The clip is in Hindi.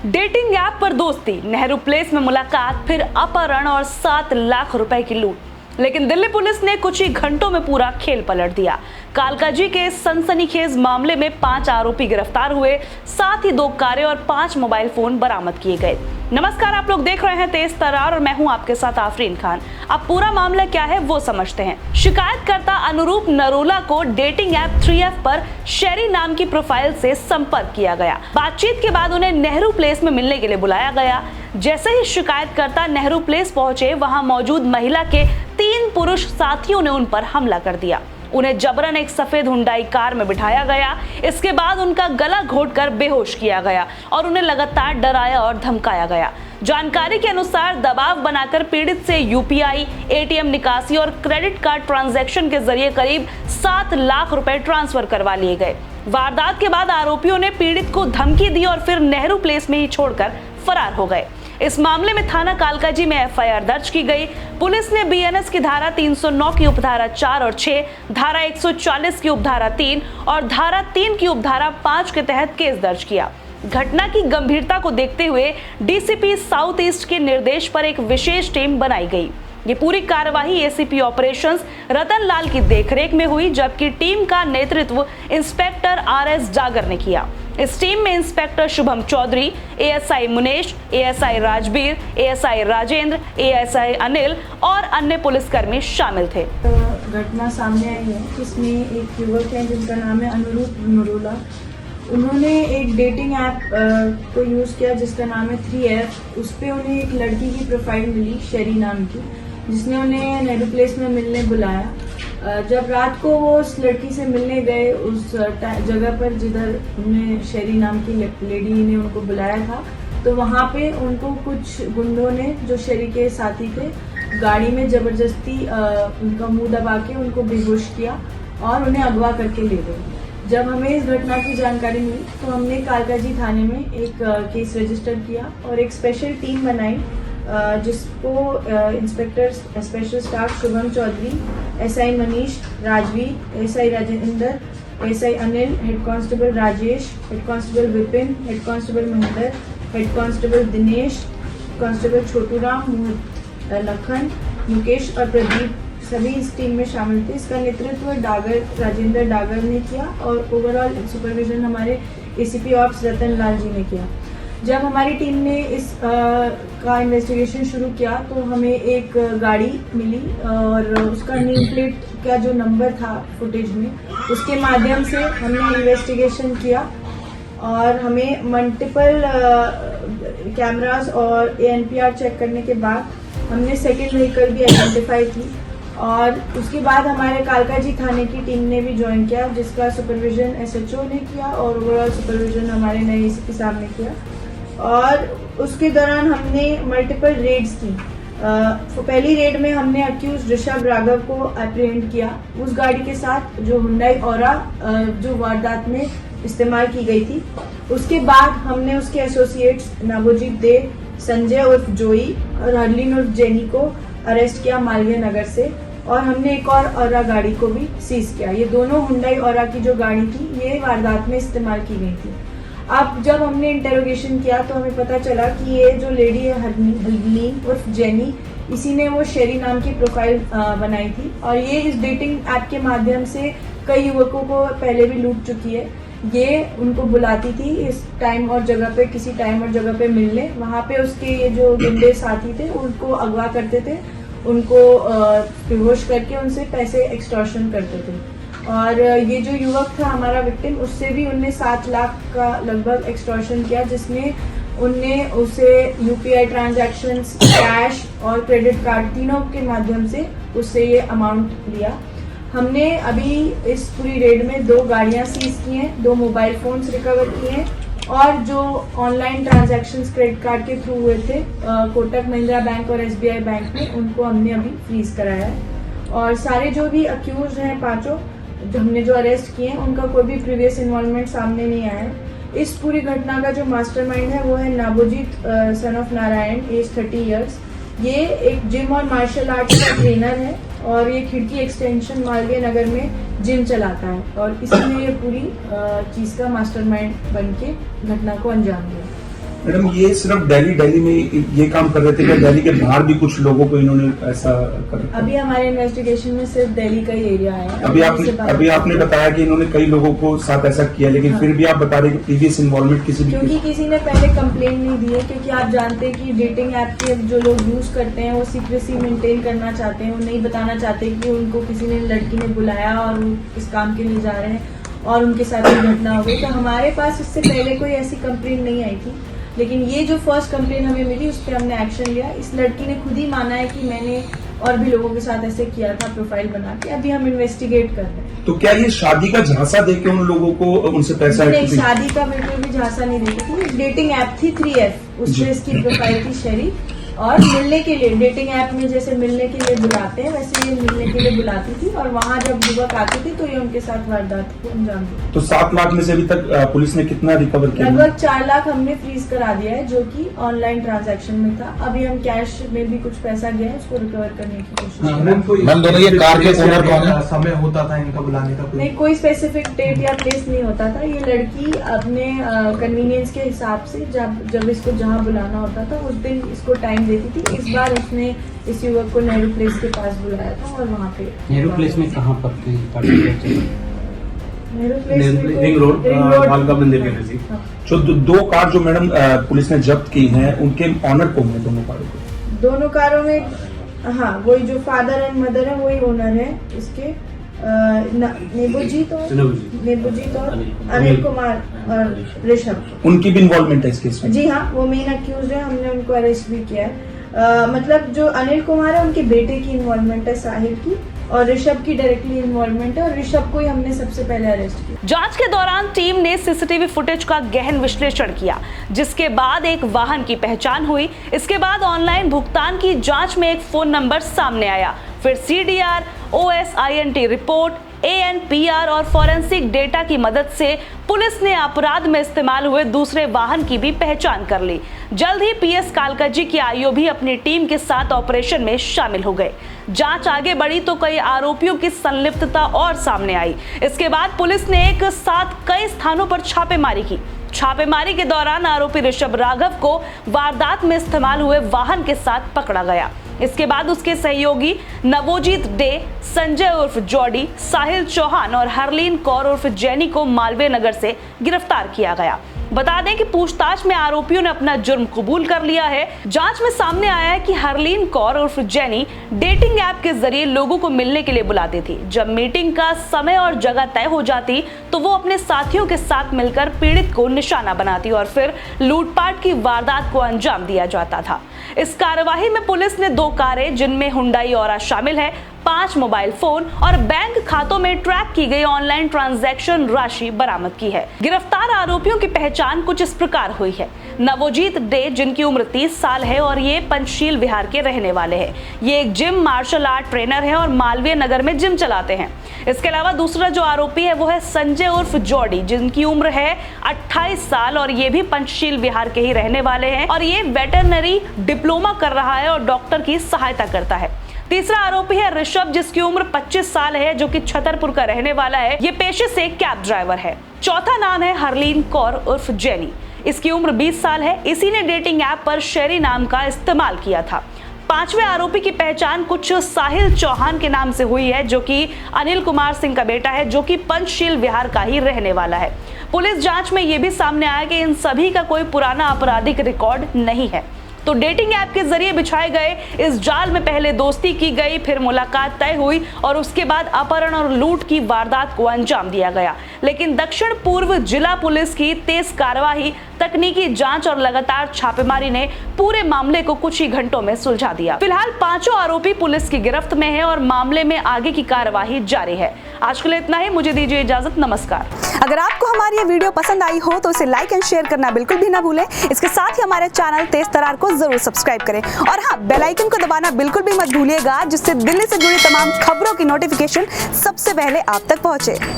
डेटिंग ऐप पर दोस्ती, नेहरू प्लेस में मुलाकात, फिर अपहरण और 7 लाख रुपए की लूट। लेकिन दिल्ली पुलिस ने कुछ ही घंटों में पूरा खेल पलट दिया। कालकाजी के सनसनीखेज मामले में 5 आरोपी गिरफ्तार हुए, साथ ही 2 कारें और 5 मोबाइल फोन बरामद किए गए। नमस्कार, आप लोग देख रहे हैं तेज तर्रार और मैं हूं आपके साथ आफरीन खान। अब पूरा मामला क्या है वो समझते हैं। शिकायतकर्ता अनुरूप नरोला को डेटिंग ऐप 3F पर शेरी नाम की प्रोफाइल से संपर्क किया गया। बातचीत के बाद उन्हें नेहरू प्लेस में मिलने के लिए बुलाया गया। जैसे ही शिकायतकर्ता नेहरू प्लेस पहुंचे, वहां मौजूद महिला के 3 पुरुष साथियों ने उन पर हमला कर दिया। उन्हें जबरन एक सफेद हुंडई कार में बिठाया गया। इसके बाद उनका गला घोंटकर बेहोश किया गया और उन्हें लगातार डराया और धमकाया गया। जानकारी के अनुसार दबाव बनाकर पीड़ित से UPI, ATM निकासी और क्रेडिट कार्ड ट्रांजैक्शन के जरिए करीब 7 लाख रुपए ट्रांसफर करवा लिए गए। वारदात के बाद आरोपियों ने पीड़ित को धमकी दी और फिर नेहरू प्लेस में ही छोड़कर फरार हो गए। इस मामले में थाना कालकाजी में FIR दर्ज की गई। पुलिस ने BNS की धारा 309 की उपधारा 4 और 6, धारा 140 की उपधारा 3 और धारा 3 की उपधारा 5 के तहत केस दर्ज किया। घटना की गंभीरता को देखते हुए DCP साउथ ईस्ट के निर्देश पर एक विशेष टीम बनाई गई। ये पूरी कार्यवाही ACP ऑपरेशंस रतन लाल की देखरेख में हुई, जबकि टीम का नेतृत्व इंस्पेक्टर RS जागर ने किया। इस टीम में inspector Shubham Chaudhary, ASI Munesh, ASI Rajbir, ASI Rajendra, ASI Anil और अन्य पुलिसकर्मी शामिल थे। घटना सामने आई है जिसमें एक युवक है जिनका नाम है अनुरूप नरोला। उन्होंने एक डेटिंग ऐप को यूज़ किया जिसका नाम है 3F। उस पर उन्हें एक लड़की की प्रोफाइल मिली शेरी नाम की, जिसने उन्हें नेहरू प्लेस में मिलने बुलाया। जब रात को वो उस लड़की से मिलने गए उस जगह पर जिधर उन्हें शेरी नाम की लेडी ने उनको बुलाया था, तो वहाँ पे उनको कुछ गुंडों ने, जो शेरी के साथी थे, गाड़ी में ज़बरदस्ती उनका मुंह दबा के उनको बेहोश किया और उन्हें अगवा करके ले गए। जब हमें इस घटना की जानकारी मिली तो हमने कालकाजी थाने में एक केस रजिस्टर किया और एक स्पेशल टीम बनाई, जिसको inspector special staff Shubham Chaudhary, SI Manish, Rajveer, SI Rajendra, SI Anil, head constable Rajesh, head constable Vipin, head constable Mahendra, head constable Dinesh, constable Chhoturam, Lakhan, Mukesh और प्रदीप सभी इस टीम में शामिल थे। इसका नेतृत्व राजेंद्र डागर ने किया और ओवरऑल सुपरविजन हमारे ACP ऑप्स रतन लाल जी ने किया। जब हमारी टीम ने इस का इन्वेस्टिगेशन शुरू किया तो हमें एक गाड़ी मिली और उसका नेम प्लेट का जो नंबर था फुटेज में, उसके माध्यम से हमने इन्वेस्टिगेशन किया और हमें मल्टीपल कैमरास और ANPR चेक करने के बाद हमने सेकेंड व्हीकल भी आइडेंटिफाई की और उसके बाद हमारे कालकाजी थाने की टीम ने भी ज्वाइन किया, जिसका सुपरविजन SHO ने किया और ओवरऑल सुपरविजन हमारे नए ACP साहब ने किया। और उसके दौरान हमने मल्टीपल रेड्स की। पहली रेड में हमने अक्यूज ऋषभ राघव को अप्रीहेंड किया उस गाड़ी के साथ जो हुंडई ऑरा जो वारदात में इस्तेमाल की गई थी। उसके बाद हमने उसके एसोसिएट्स नवोजीत दे, संजय उर्फ जोई और हरलीन उर्फ जेनी को अरेस्ट किया मालवीय नगर से और हमने एक और ऑरा गाड़ी को भी सीज किया। ये दोनों हुंडई ऑरा की जो गाड़ी थी ये वारदात में इस्तेमाल की गई थी। अब जब हमने इंटेरोगेशन किया तो हमें पता चला कि ये जो लेडी है हरलीन उर्फ जेनी, इसी ने वो शेरी नाम की प्रोफाइल बनाई थी और ये इस डेटिंग ऐप के माध्यम से कई युवकों को पहले भी लूट चुकी है। ये उनको बुलाती थी इस टाइम और जगह पे, किसी टाइम और जगह पे मिलने। वहाँ पे उसके ये जो गुंडे साथी थे उनको अगवा करते थे, उनको बेहोश करके उनसे पैसे एक्सटॉर्शन करते थे। और ये जो युवक था हमारा विक्टिम, उससे भी उनने 7 लाख का लगभग एक्सटॉर्शन किया, जिसमें उनने उसे UPI ट्रांजैक्शंस, कैश और क्रेडिट कार्ड तीनों के माध्यम से उससे ये अमाउंट लिया। हमने अभी इस पूरी रेड में 2 गाड़ियां सीज की हैं, 2 मोबाइल फोन्स रिकवर किए हैं और जो ऑनलाइन ट्रांजैक्शंस क्रेडिट कार्ड के थ्रू हुए थे कोटक महिंद्रा बैंक और SBI बैंक में, उनको हमने अभी फ्रीज कराया है। और सारे जो भी अक्यूज हैं 5 जो हमने जो अरेस्ट किए हैं, उनका कोई भी प्रीवियस इन्वॉल्वमेंट सामने नहीं आया है। इस पूरी घटना का जो मास्टरमाइंड है वो है Navojit son of Narayan, age 30 years. ये एक जिम और मार्शल आर्ट्स का ट्रेनर है और ये खिड़की एक्सटेंशन मालवीय नगर में जिम चलाता है और इसी ने ये पूरी चीज़ का मास्टरमाइंड बन के घटना को अंजाम दिया। मैडम ये सिर्फ दिल्ली में ये काम कर रहे थे, क्या दिल्ली के बाहर भी कुछ लोगों को इन्होंने ऐसा कर रखा? अभी हमारे इन्वेस्टिगेशन में सिर्फ दिल्ली का ही एरिया है। अभी आपने बताया कि इन्होंने कई लोगों को साथ ऐसा किया, लेकिन हाँ। फिर भी आप बता रहे कि प्रीवियस इन्वॉल्वमेंट क्योंकि किसी ने पहले कंप्लेंट नहीं दी है, क्योंकि आप जानते हैं कि डेटिंग ऐप के जो लोग यूज करते हैं वो सीक्रेसी मेंटेन करना चाहते हैं, वो नहीं बताना चाहते कि उनको किसी ने लड़की ने बुलाया और वो इस काम के लिए जा रहे हैं और उनके साथ ये घटना हो गई। तो हमारे पास इससे पहले कोई ऐसी कंप्लेंट नहीं आई थी, लेकिन ये जो फर्स्ट कंप्लेंट हमें मिली उस पर हमने एक्शन लिया। इस लड़की ने खुद ही माना है कि मैंने और भी लोगों के साथ ऐसे किया था, प्रोफाइल बना के। अभी हम इन्वेस्टिगेट कर रहे हैं। तो क्या ये शादी का झांसा देके उन लोगों को उनसे पैसा नहीं, शादी का बिल्कुल भी झांसा नहीं देती थी। डेटिंग ऐप थी 3F, उसमें इसकी प्रोफाइल थी शरी, और मिलने के लिए डेटिंग ऐप में जैसे मिलने के लिए बुलाते हैं वैसे ये मिलने के लिए बुलाती थी, और वहाँ जब युवक आती थी तो ये उनके साथ वारदात को अंजाम दी। तो 7 लाख में से अभी तक पुलिस ने कितना रिकवर किया? लगभग 4 लाख हमने फ्रीज करा दिया है, जो कि ऑनलाइन ट्रांजैक्शन में था। अभी हम कैश में भी कुछ पैसा गया है, उसको रिकवर करने की कोशिश कर रहे हैं। मैम दोनों ये कार के ओनर कौन है? समय होता था इनका बुलाने का? नहीं, कोई स्पेसिफिक डेट या प्लेस नहीं होता था। ये लड़की अपने कन्वीनियंस के हिसाब से जब इसको जहाँ बुलाना होता था उस दिन इसको टाइम देती थी। इस बार उसने इस युवक को नेहरू प्लेस के पास बुलाया था और वहाँ पे नेहरू प्लेस में कहाँ पर थी? नेहरू प्लेस में रिंग रोड बालका मंदिर के नजदीक। हाँ। जो 2 कार जो मैडम पुलिस ने जब्त की हैं, उनके ऑनर कौन है दोनों कारों के? दोनों कारों में हाँ, वही जो फादर एंड मदर है वही ओनर है इसके। नेबुजीत और अनिल कुमार और ऋषभ, उनकी भी इन्वॉल्वमेंट है इस केस में? जी हाँ, वो मेन अक्यूज है। हमने उनको अरेस्ट भी किया है। मतलब जो अनिल कुमार है उनके बेटे की इन्वॉल्वमेंट है, साहिल की, और ऋषभ की डायरेक्टली इन्वॉल्वमेंट है, और ऋषभ को ही हमने सबसे पहले अरेस्ट किया। जांच के दौरान टीम ने सीसीटीवी फुटेज का गहन विश्लेषण किया, जिसके बाद एक वाहन की पहचान हुई। इसके बाद ऑनलाइन भुगतान की जांच में एक फोन नंबर सामने आया। फिर CDR, OSINT रिपोर्ट, ANPR और फॉरेंसिक डेटा की मदद से पुलिस ने अपराध में इस्तेमाल हुए दूसरे वाहन की भी पहचान कर ली। जल्द ही PS कालकाजी की आईओ भी अपनी टीम के साथ ऑपरेशन में शामिल हो गए। जांच आगे बढ़ी तो कई आरोपियों की संलिप्तता और सामने आई। इसके बाद पुलिस ने एक साथ कई स्थानों पर छापेमारी की। छापेमारी के दौरान आरोपी ऋषभ राघव को वारदात में इस्तेमाल हुए वाहन के साथ पकड़ा गया। इसके बाद उसके सहयोगी नवोजीत डे, संजय उर्फ जॉडी, साहिल चौहान और हरलीन कौर उर्फ जैनी को मालवीय नगर से गिरफ्तार किया गया। बता दें कि पूछताछ में आरोपियों ने अपना जुर्म कबूल कर लिया है। जांच में सामने आया है कि हरलीन कौर उर्फ जैनी डेटिंग ऐप के जरिए लोगों को मिलने के लिए बुलाती थी। जब मीटिंग का समय और जगह तय हो जाती तो वो अपने साथियों के साथ मिलकर पीड़ित को निशाना बनाती और फिर लूटपाट की वारदात को अंजाम दिया जाता था। इस कार्यवाही में पुलिस ने 2 कारें, जिनमें हुंडई ऑरा शामिल है, 5 मोबाइल फोन और बैंक खातों में ट्रैक की गई ऑनलाइन ट्रांजैक्शन राशि बरामद की है। गिरफ्तार आरोपियों की पहचान कुछ इस प्रकार हुई है। नवोजीत डे, जिनकी उम्र 30 साल है और ये पंचशील विहार के रहने वाले हैं। ये एक जिम मार्शल आर्ट ट्रेनर है और मालवीय नगर में जिम चलाते हैं। इसके अलावा दूसरा जो आरोपी है वो है संजय उर्फ जॉडी, जिनकी उम्र है 28 साल और ये भी पंचशील विहार के ही रहने वाले हैं और ये वेटरनरी डिप्लोमा कर रहा है और डॉक्टर की सहायता करता है। तीसरा आरोपी है ऋषभ, जिसकी उम्र 25 साल है, जो कि छतरपुर का रहने वाला है। ये पेशे से कैब ड्राइवर है। चौथा नाम है हरलीन कौर उर्फ जैनी, इसकी उम्र 20 साल है। इसी ने डेटिंग ऐप पर शेरी नाम का इस्तेमाल किया था। 5वें आरोपी की पहचान कुछ साहिल चौहान के नाम से हुई है, जो कि अनिल कुमार सिंह का बेटा है, जो कि पंचशील विहार का ही रहने वाला है। पुलिस जांच में यह भी सामने आया कि इन सभी का कोई पुराना आपराधिक रिकॉर्ड नहीं है। तो डेटिंग ऐप के जरिए बिछाए गए इस जाल में पहले दोस्ती की गई, फिर मुलाकात तय हुई और उसके बाद अपहरण और लूट की वारदात को अंजाम दिया गया। लेकिन दक्षिण पूर्व जिला पुलिस की तेज कार्यवाही, तकनीकी जांच और लगातार छापेमारी ने पूरे मामले को कुछ ही घंटों में सुलझा दिया। फिलहाल 5 आरोपी पुलिस की गिरफ्त में है और मामले में आगे की कार्यवाही जारी है। आज के लिए इतना ही, मुझे दीजिए इजाजत, नमस्कार। अगर आपको हमारी ये वीडियो पसंद आई हो तो इसे लाइक एंड शेयर करना बिल्कुल भी ना भूलें। इसके साथ ही हमारे चैनल तेज तरार को जरूर सब्सक्राइब करें और हाँ, बेल आइकन को दबाना बिल्कुल भी मत भूलिएगा, जिससे दिल्ली से जुड़ी तमाम खबरों की नोटिफिकेशन सबसे पहले आप तक पहुंचे।